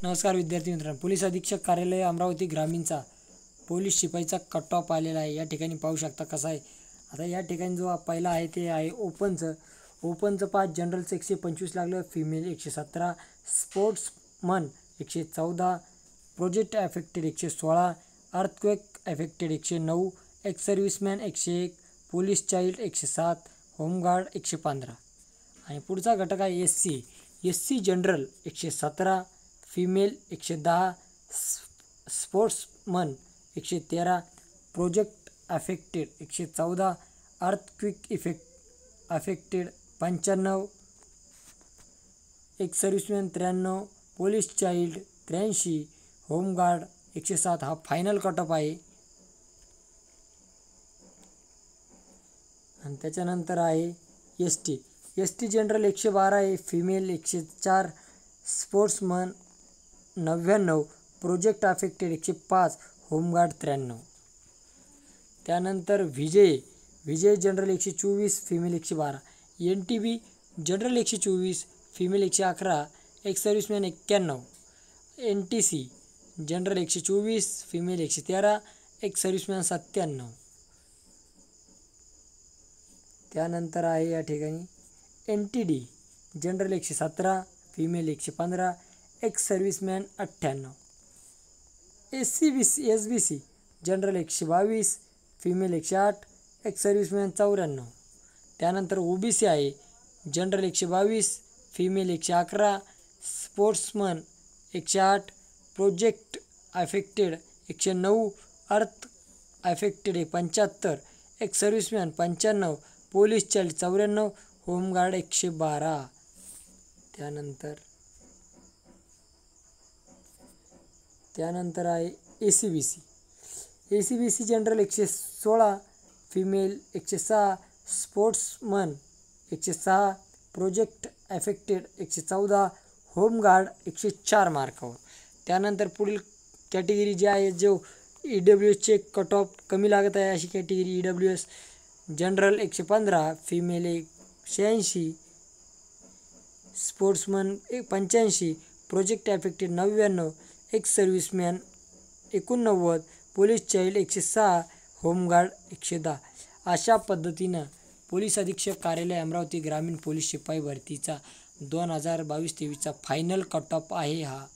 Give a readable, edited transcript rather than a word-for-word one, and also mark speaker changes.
Speaker 1: नमस्कार विद्यार्थी मित्रांनो, पोलीस अधीक्षक कार्यालय अमरावती ग्रामीणचा पोलीस शिपाईचा कट ऑफ आलेला आहे। या ठिकाणी पाहू शकता कसा आहे। आता या ठिकाणी जो पहिला आहे ते आहे ओपनचं 5 जनरलचं 125 लागलं, female 117, sportsman 114, project affected 116, earthquake affected 109, ex serviceman 101, police child 107, home guard 115। आणि पुढचा घटक आहे S C general 117, female 110, sportsman 113, project affected 114, earthquake affected 95, एक सर्व्हिसमॅन 93, पोलीस चाइल्ड 83, होमगार्ड 107 हा फायनल कट ऑफ आहे। आणि त्याच्यानंतर आहे एस टी जनरल 112 आहे, female 104, sportsman 99, project affected 105, home guard 93। त्यानंतर VJ general 124, female 112, NTB general 124, female 111, एक सर्व्हिसमॅन 91, NTC जनरल 124, फिमेल 113, एक सर्व्हिसमॅन 97। त्यानंतर आहे या ठिकाणी NTD जनरल 117, फिमेल 115, एक सर्व्हिसमॅन 98, SBC जनरल 122, फिमेल 108, एक सर्व्हिसमॅन 94। त्यानंतर OBC आहे general 122, female 111, sportsman 108, project affected 109, अर्थ अफेक्टेड 75, एक सर्व्हिसमॅन 95, पोलीस चाइल्ड 94, होमगार्ड 112। त्यानंतर आहे ACBC general 116, female 106, sportsman 106, project affected 114, home guard 104 मार्कावर। त्याननंतर पुढील कॅटेगरी जी आहे जो EWSचे कट ऑफ कमी लागत आहे अशी category EWS general 115, female 86, sportsman 85, project affected 99, एक सर्व्हिसमॅन 89, पोलीस चाइल्ड 106, होमगार्ड 110। अशा पद्धतीनं पोलीस अधीक्षक कार्यालय अमरावती ग्रामीण पोलीस शिपाई भरतीचा 2022-23चा फायनल कट ऑफ आहे हा।